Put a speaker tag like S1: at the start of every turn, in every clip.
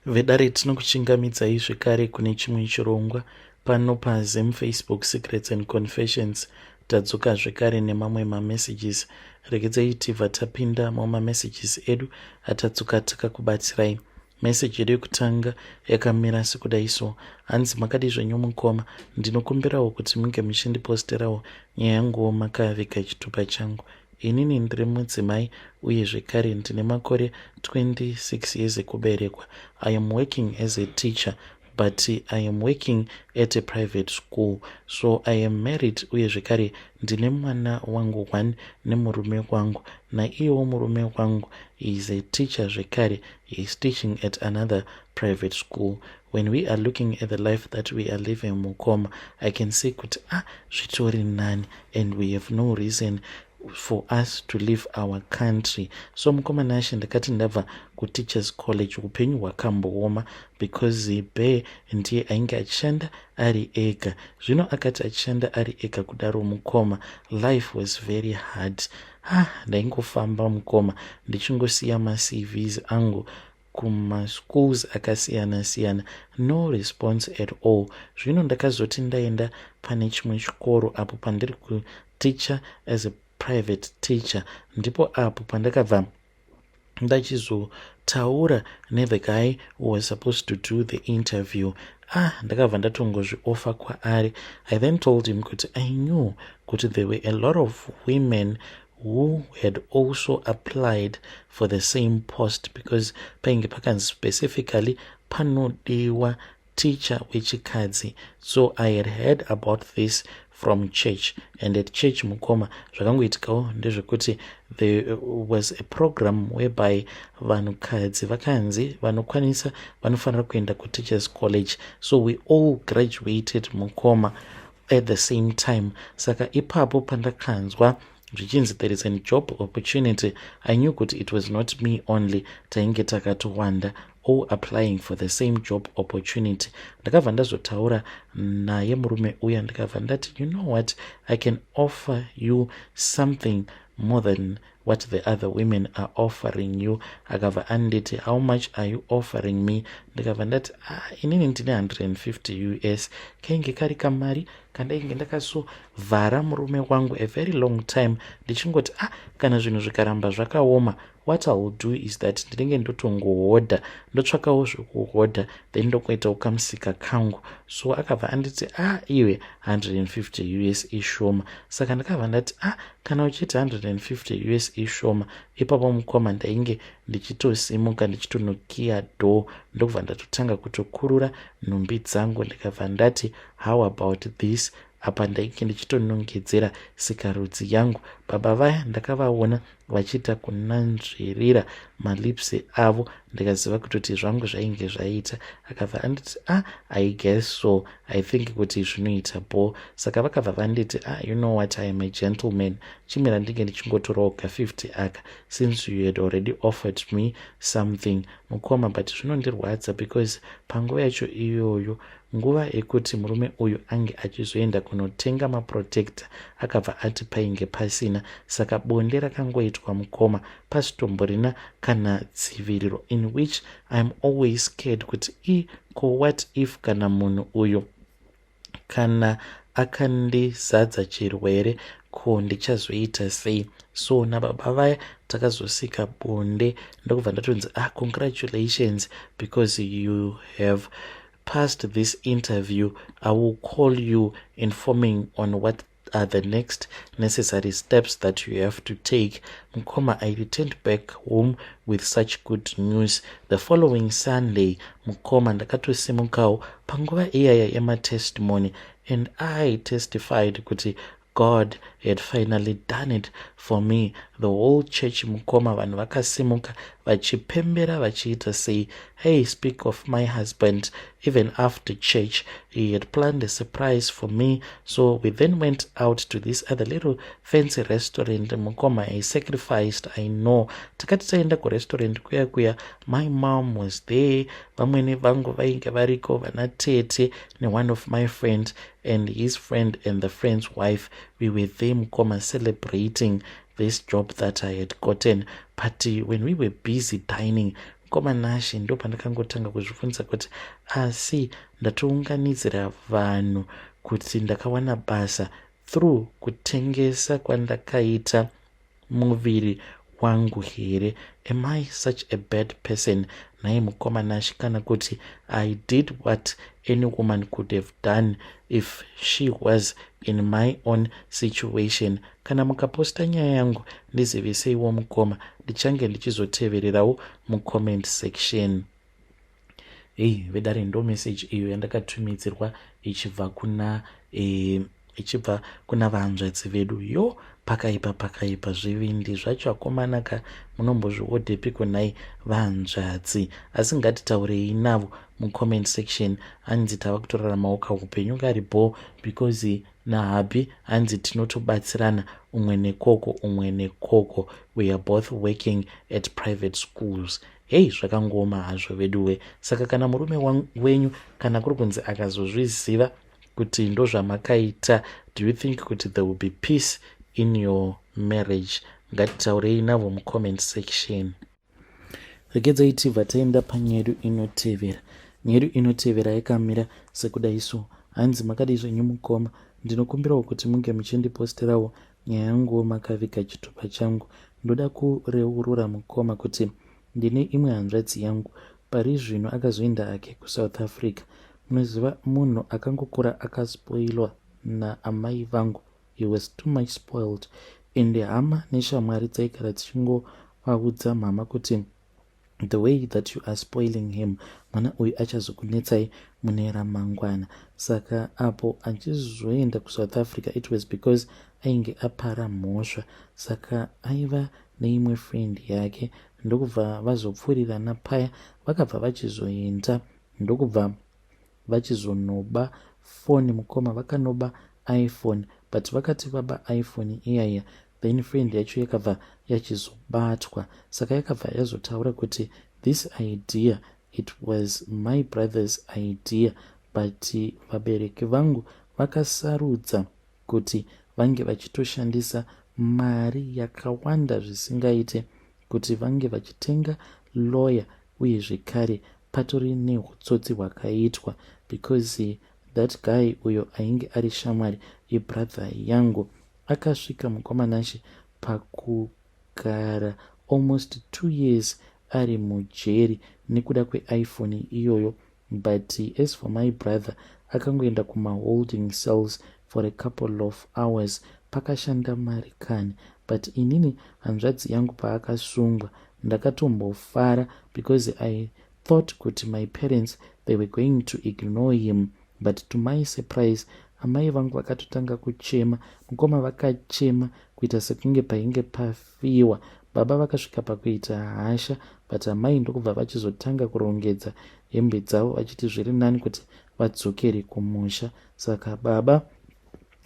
S1: Vedare tinokuchingamidzai zvekare kune chimwe chirongwa pano paZem Facebook Secrets and Confessions. Tadzoka zvekare nemamwe mamessages. Regedzai tibva tapinda mamessages edu atatsuka takakubatsirai. Message yedu yekutanga yakamira sekudai so: hanzi makadi zvenyu mukoma, ndinokumbirawo kuti munge muchindiposterawo nyaya yanguwo makavika chitupa changu. Inini ndiri mudzimai uye zvekare ndine makore 26 years ekuberekwa. I am working as a teacher, but I am working at a private school. So I am married uye zvekare ndine mwana wangu 1 nemurume wangu. Naiyewo murume wangu is a teacher zvekare. He is teaching at another private school. When we are looking at the life that we are living mukoma, I can see kuti zvitori nani, and we have no reason for us to leave our country. So mukoma nashe ndakati ndabva kuteachers college upenyu hwakambooma because Be ndiye ainge achishanda ari ega. Zvino akati achishanda ari ega kudaro mukoma, life was very hard. Ndaingofamba mukoma ndichingosiya maCVs angu kumaschools akasiyana siyana, no response at all. Zvino ndakazoti ndaenda pane chimwe chikoro apo pandiri kuteacher as a private teacher, ndipo apo pandakabva ndachizotaura nethe guy who was supposed to do the interview. Ndakabva ndatongozviofa kwaari. I then told him kuti I knew kuti there were a lot of women who had also applied for the same post, because painge pakanzi specifically panodiwa teacher wechikadzi. So I had heard about this from church, and at church mukoma zvakangoitikawo ndezvekuti there was a program whereby vanhukadzi vakanzi vanokwanisa vanofanira kuenda kuteachers college. So we all graduated mukoma at the same time. Saka ipapo pandakanzwa zvichinzi there is a job opportunity, I knew kuti it was not me only tainge takatowanda all applying for the same job opportunity. Ndakabva ndazotaura naye murume uya ndikabva ndati, you know what, I can offer you something more than what the other women are offering you. Akabva anditi, how much are you offering me? Ndikabva ndati, inini ndine 150 US. Kainge kari kamari kandainge ndakazovhara murume wangu a very long time ndichingoti kana zvinhu zvikaramba zvakaoma, what I will do is that ndinenge ndotongohodha, ndotsvakawo zvokuhodha, then ndokuitawo kamusika kangu. So akabva anditi iwe 150 US ishoma. Saka ndakabva ndati kana uchiti 150 US ishoma, ipapo mukoma ndainge ndichitosimuka ndichitonokiya do, ndokubva ndatotanga kutokurura nhumbi dzangu. Ndikabva ndati, how about this? Apa ndainge ndichitonongedzera sikarudzi yangu. Baba vaya ndakavaona vachiita kunanzvirira malipsi avo, ndikaziva kutoti zvangu zvainge zvaita. Akabva anditi I guess so, I think kuti zvinoita bo. Saka vakabva vanditi you know what, I am a gentleman, chimira ndinge ndichingotorawo ka 50 aka, since you had already offered me something mukoma. But zvinondirwadza because panguva yacho iyoyo, nguva yekuti murume uyu ange achizoenda kunotenga maprotector, akabva ati painge pasina. Saka bonde rakangoitwa mukoma, pasitomborina kana dziviriro, in which I'm always scared kuti what if kana munhu uyu kana akandizadza chirwere, ko ndichazoita sei? So nababa vaya takazosika bonde, ndokubva ndatonzi congratulations because you have passed this interview. I will call you informing on what are the next necessary steps that you have to take. Mukoma, I returned back home with such good news. The following Sunday, mukoma ndakatosimukawo panguva iyaya yematestimony, and I testified kuti God had finally done it for me. The whole church mukoma vanhu vakasimuka vachipembera vachiita sei, hey, speak of my husband. Even after church, he had planned a surprise for me. So we then went out to this other little fancy restaurant mukoma. I sacrificed, I know. Takati taenda kurestaurant kuya, my mom was there, vamwene vangu vainge variko, vanatete ne one of my friends and his friend and the friend's wife. We were there mukoma celebrating this job that I had gotten. But when we were busy dining, mukomanashi ndo pandakangotanga kuzvibvunza kuti asi ndatounganidzira vanhu kuti ndakawana basa through kutengesa kwandakaita muviri wangu here? Am I such a bad person? Naye mukomanashi, kana kuti I did what any woman could have done if she was in my own situation. Kana mukaposta nyaya yangu ndiziveseiwo mukoma, ndichange ndichizotevererawo mucomment section. Vedare ndo message iyo yandakatumidzirwa ichibva kuna vahanzvadzi vedu. Yo, pakaipa zvivindi zvacho akomanaka, munombozviodepiko nhai vahanzvadzi? Asi ngatitaurei navo mucomment section. Hanzi tava kutoraramawo kaupenyu kari bo, because nahabi hanzi tinotobatsirana umwe nekoko. We are both working at private schools. Zvakangoma hazvo veduwe. Saka kana murume wenyu kana kuri kunzi akazozviziva kuti ndo zvamakaita, do you think kuti there will be peace in your marriage? Ngatitaurei navo mucomment section. Regedzai tibva taenda panyaya yedu inotevera. Nyaya yedu inotevera yakamira sekudaiso. Hanzi makadai zvenyu mukoma, ndinokumbirawo kuti munge muchindiposterawo nyaya yangu makaviga chitupa changu. Ndoda kureurura mukoma kuti ndine imwe hanzvadzi yangu pari zvino akazoenda hake kuSouth Africa. Munoziva munhu akangokura akaspoilwa naamai vangu. He was too much spoiled. Ende hama neshamwari dzaigara dzichingovaudza mama kuti the way that you are spoiling him, mwana uyu achazokunetsai mune ramangwana. Saka apo achizoenda kuSouth Africa, it was because ainge apara mhosva. Saka aiva neimwe friend yake, ndokubva vazopfuurira napaya, vakabva vachizoenda, ndokubva vachizonoba foni mukoma, vakanoba iPhone, but vakati vaba iPhone iyaya, then friend yacho yakabva yachizobatwa. Saka yakabva yazotaura kuti this idea, it was my brother's idea, but vabereki vangu vakasarudza kuti vange vachitoshandisa mari yakawanda zvisingaite kuti vange vachitenga lawyer, uye zvekare patori nehutsotsi hwakaitwa, because that guy uyo ainge ari shamwari yebrother yangu akasvika mukomanashi pakugara almost 2 years ari mujeri nekuda kweIphone iyoyo. But as for my brother, akangoenda kuma-holding cells for a couple of hours, pakashanda marikani. But inini hanzvadzi yangu paakasungwa ndakatombofara, because I thought kuti my parents, they were going to ignore him. But to my surprise, amai vangu vakatotanga kuchema, mukoma vakachema kuita sekunge painge pafiwa. Baba vakasvika pakuita hasha, but amai ndokubva vachizotanga kurongedza hembe dzavo vachiti zviri nani kuti vadzokere kumusha. Saka baba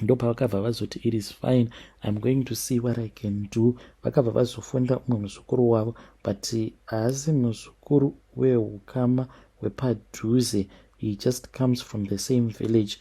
S1: ndopavakabva vazoti it is fine, I'm going to see what I can do. Vakabva vazofunda umwe muzukuru wavo, but haasi muzukuru wehukama wepadhuze. He just comes from the same village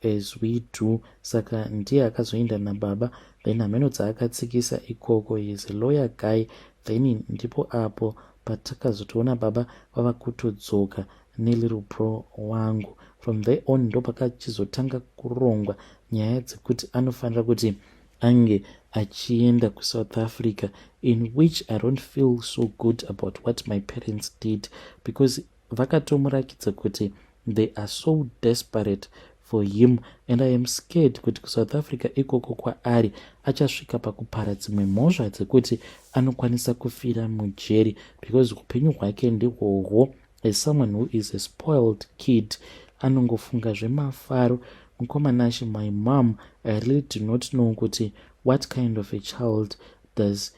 S1: as we do. Saka ndiye akazoenda nababa, then hameno dzaakatsikisa ikoko, he is a lawyer guy. Then ndipo apo patakazotoona baba vava kutodzoka nelittle bro wangu. From there on ndo pakachizotanga kurongwa nyaya dzekuti anofanira kuti ange achienda kuSouth Africa, in which I don't feel so good about what my parents did, because vakatomurakidza kuti they are so desperate for him, and I am scared kuti kuSouth Africa ikoko kwaari achasvika pakupara dzimwe mhosva dzekuti anokwanisa kufira mujeri, because upenyu hwake ndihwohwo. As someone who is a spoiled kid, anongofunga zvemafaro. Mukomanashi, my mom, I really do not know kuti what kind of a child does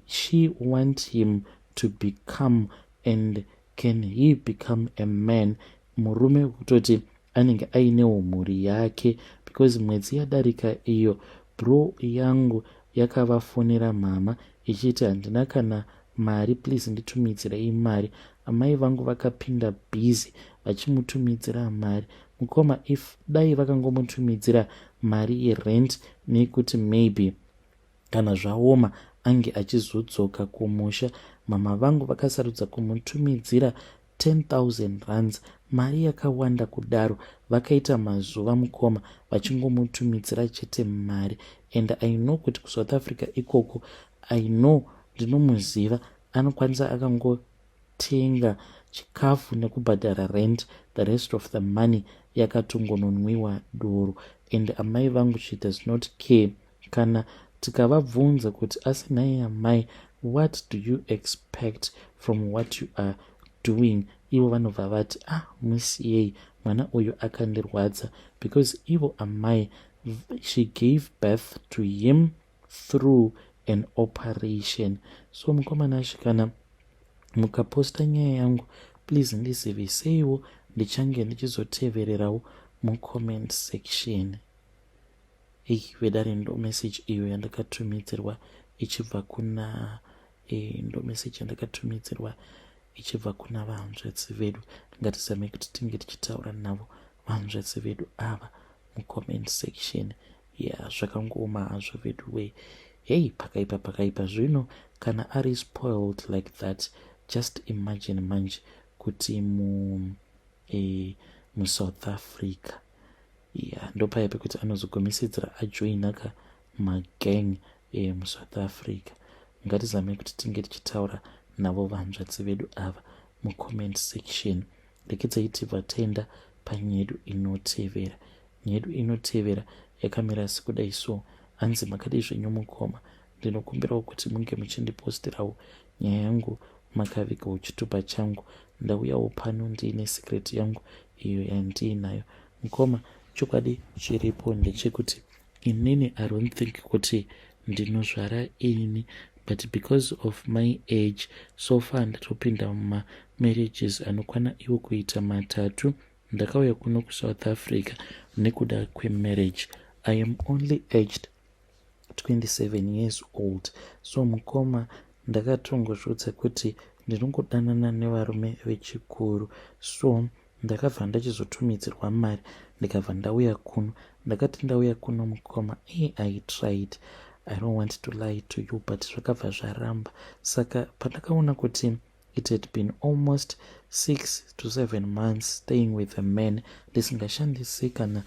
S1: she want him to become, and can he become a man? Murume kutoti anenge ainewo mhuri yake, because mwedzi yadarika iyo bro yangu yakavafonera mama ichiti handina kana mari, please nditumidzirei mari. Amai vangu vakapinda busy vachimutumidzira mari. Mukoma, if dai vakangomutumidzira mari yerent, nekuti maybe kana zvaoma ange achizodzoka kumusha, mama vangu vakasarudza kumutumidzira 10,000 rands, mari yakawanda kudaro. Vakaita mazuva mukoma vachingomutumidzira chete mari. And I know kuti kuSouth Africa ikoko, I know, ndinomuziva, anokwanisa akangotenga chikafu nekubhadhara rent, the rest of the money yakatongononwiwa doro. And amai vangu, she does not care. Kana tikavabvunza kuti asinai amai, what do you expect from what you are doing, ivo vanobva vati musiyei, mwana uyu akandirwadza, because ivo amai, she gave birth to him through an operation. So mukomana kana mukaposta nyaya yangu, please ndiziviseiwo, ndichange ndichizotevererawo mucomment section. Vedare ndo message iyo yandakatumidzirwa ichibva kuna ndo message yandakatumidzirwa ichibva kuna vahanzvadzi vedu. Ngatizame kuti tinge tichitaura navo vahanzvadzi vedu ava mucomment section. Zvakangooma hazvo vedu we. Pakaipa zvino kana ari spoiled like that, just imagine manje kuti muSouth Africa. Ndopaya pekuti anozogomisidzira ajoinaka magang muSouth Africa. Ngatizame kuti tinge tichitaura navo vahanzvadzi vedu ava mucomment section. Rekedzai tibva taenda panyedu inotevera. Nyedu inotevera yakamira sekudai so. Hanzi makadai zvenyu mukoma, ndinokumbirawo kuti munge muchindipostirawo nyaya yangu makavigawo chitupa changu. Ndauyawo pano ndiine secret yangu iyo yandiinayo mukoma. Chokwadi chiripo ndechekuti inini I don't think kuti ndinozvara ini, but because of my age so far ndatopinda marriages anokwana iwo kuita 3. Ndakauya kuno kuSouth Africa nekuda kwemarriage. I am only aged 27 years old. So mukoma ndakatongozvodza kuti ndinongodanana nevarume vechikuru. So ndakabva ndachizotumidzirwa mari ndikabva ndauya kuno. Ndakati ndauya kuno mukoma, I tried, I don't want to lie to you, but zvakabva zvaramba. Saka pandakaona kuti it had been almost 6 to 7 months staying with a man, ndisingashandisi kana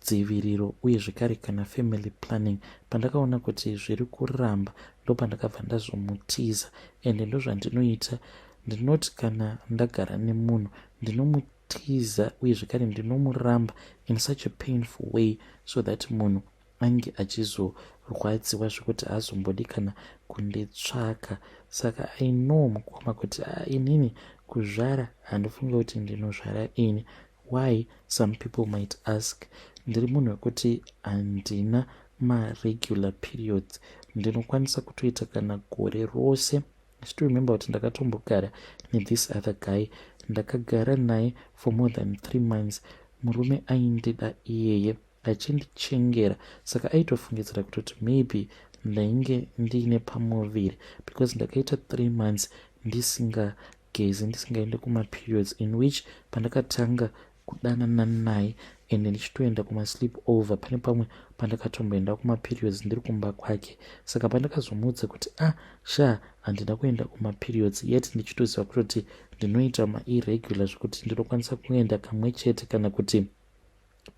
S1: dziviriro uye zvekare kana family planning, pandakaona kuti zviri kuramba, ndo pandakabva ndazomutiza. And ndo zvandinoita, ndinoti kana ndagara nemunhu ndinomutiza uye zvekare ndinomuramba in such a painful way, so that munhu ange achizorwadziwa zvekuti hazombodi kana kunditsvaka. Saka I know mukoma kuti inini kuzvara handifunga kuti ndinozvara ini. Why? Some people might ask. Ndiri munhu wekuti handina maregular periods, ndinokwanisa kutoita kana gore rose. I still remember kuti ndakatombogara nethis other guy, ndakagara naye for more than 3 months. Murume aindida iyeye, achindichengera. Saka aitofungidzira kuti maybe ndainge ndiine pamuviri, because ndakaita 3 months ndisingagezi, ndisingaende kumaperiods, in which pandakatanga kudanana naye and ndichitoenda kumasleep over, pane pamwe pandakatomboenda kumaperiods ndiri kumba kwake. Saka pandakazomudza kuti handina kuenda kumaperiods yet, ndichitoziva kuti ndinoita mairregular zvekuti ndinokwanisa kuenda kamwe chete kana kuti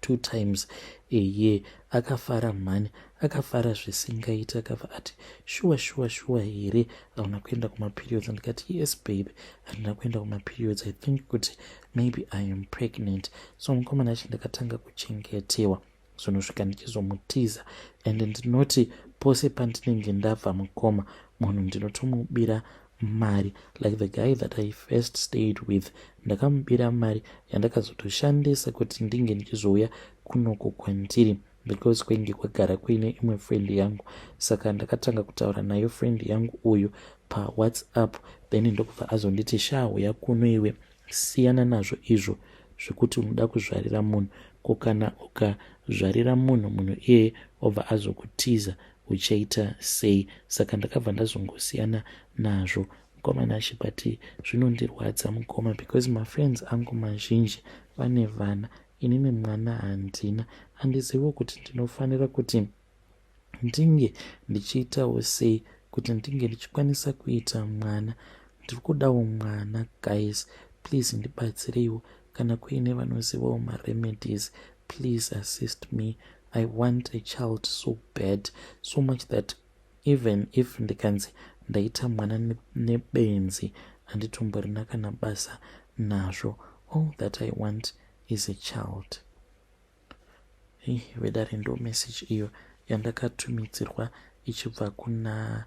S1: 2 times a year. Akafara mhani, akafara zvisingaita, akabva ati shuwa here hauna kuenda kumaperiods. Ndikati yes babe, handina kuenda kumaperiods, I think kuti maybe I am pregnant. So mukomana achi ndakatanga kuchengetewa, zvinosvika ndichizomutiza. And ndinoti pose pandinenge ndabva mukoma, munhu ndinotomubira mari, like the guy that I first stayed with. Ndakamubira mari yandakazotoshandisa kuti ndinge ndichizouya kunoko kwandiri, because kwenge kwagara kuine imwe friend yangu. Saka ndakatanga kutaura nayo friend yangu uyu paWhatsApp, then ndokubva azonditi uya kuno iwe, siyana nazvo izvo zvekuti unoda kuzvarira munhu, kokana ukazvarira munhu iyeye obva azokutiza uchaita sei. Saka ndakabva ndazongosiyana nazvo mukomana achibati zvinondirwadza mukoma, because mafriends angu mazhinji vane vana, inini mwana handina. Handiziviwo kuti ndinofanira kuti ndinge ndichiitawo sei kuti ndinge ndichikwanisa kuita mwana. ndiri kudawo mwana guys, please ndibatsireiwo. Kana kuine vanozivawo maremedies, please assist me. I want a child so bad, so much that even if ndikanzi ndaita mwana nebenzi handitomborina kana basa nazvo. All that I want is a child. Vedare ndo message iyo yandakatumidzirwa ichibva kuna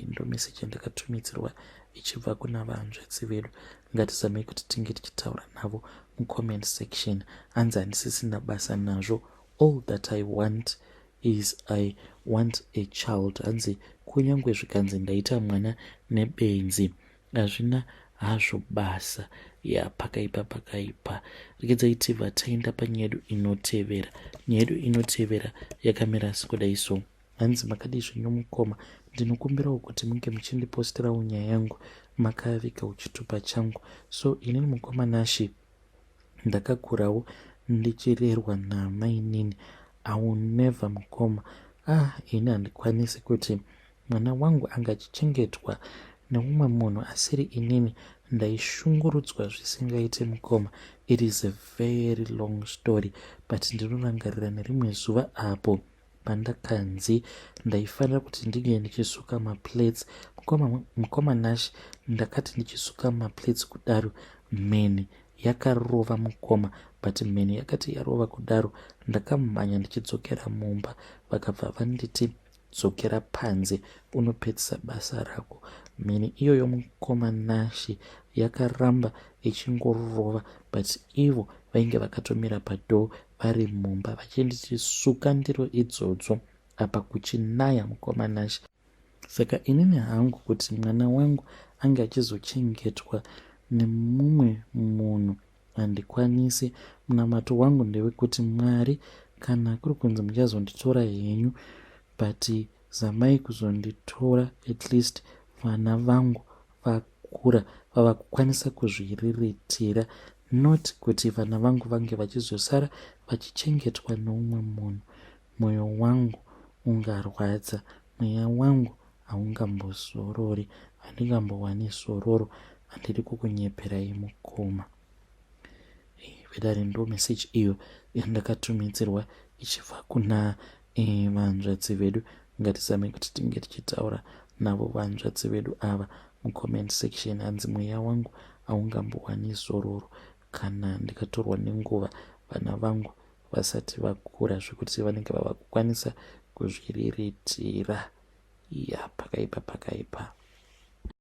S1: ndo message yandakatumidzirwa ichibva kuna vahanzvadzi vedu. Ngatizamei kuti tinge tichitaura navo mucomment section. Hanzi handisisina basa nazvo. All that I want is I want a child. Hanzi kunyange zvikanzi ndaita mwana nebenzi hazvina hazvo basa. Pakaipa. Rekedzaiti taenda panyaya yedu inotevera. Nyaya yedu inotevera yakamira sekudai so. Hanzi makadii zvenyu mukoma, ndinokumbirawo kuti munge muchindiposterawo nyaya yangu makaviga uchitupa changu. So inini mukoma Nashi ndakakurawo ndichirerwa namainini. I will never mukoma. Ini handikwanisi kuti mwana wangu anga achichengetwa neumwe munhu asiri inini. Ndaishungurudzwa zvisingaite mukoma. It is a very long story, but ndinorangarira nerimwe zuva apo pandakanzi ndaifanira kuti ndige ndichisuka maplates. Mukoma Nashi ndakati ndichisuka maplates kudaro, mheni yakarova mukoma, but mheni yakati yarova kudaro ndakamhanya ndichidzokera mumba. Vakabva vanditi dzokera panze unopedzisa basa rako. Mheni iyoyo mukoma Nashi yakaramba ichingorova, but ivo vainge vakatomira padoo vari mumba vachinditi suka ndiro idzodzo apa kuchinaya mukoma Nashi. Saka inini hangu kuti mwana wangu ange achizochengetwa nemumwe munhu handikwanisi. Munamato wangu ndewekuti Mwari, kana kuri kunzi muchazonditora henyu, but zamai kuzonditora at least vana vangu vakura vava kukwanisa kuzviriritira, not kuti vana vangu vange vachizosara vachichengetwa neumwe munhu. Mwoyo wangu ungarwadza, mweya wangu haungambozorori, handingambowani zororo. Handiri kukunyeperai mukoma. Vedare ndo message iyo yandakatumidzirwa ichibva kuna vahanzvadzi vedu. Ngatizamei kuti tinge tichitaura navo vahanzvadzi vedu ava mucomment section. Hanzi mweya wangu haungambowani zororo kana ndikatorwa nenguva vana vangu vasati vakura zvekuti vanenge vava kukwanisa kuzviriritira. Pakaipa.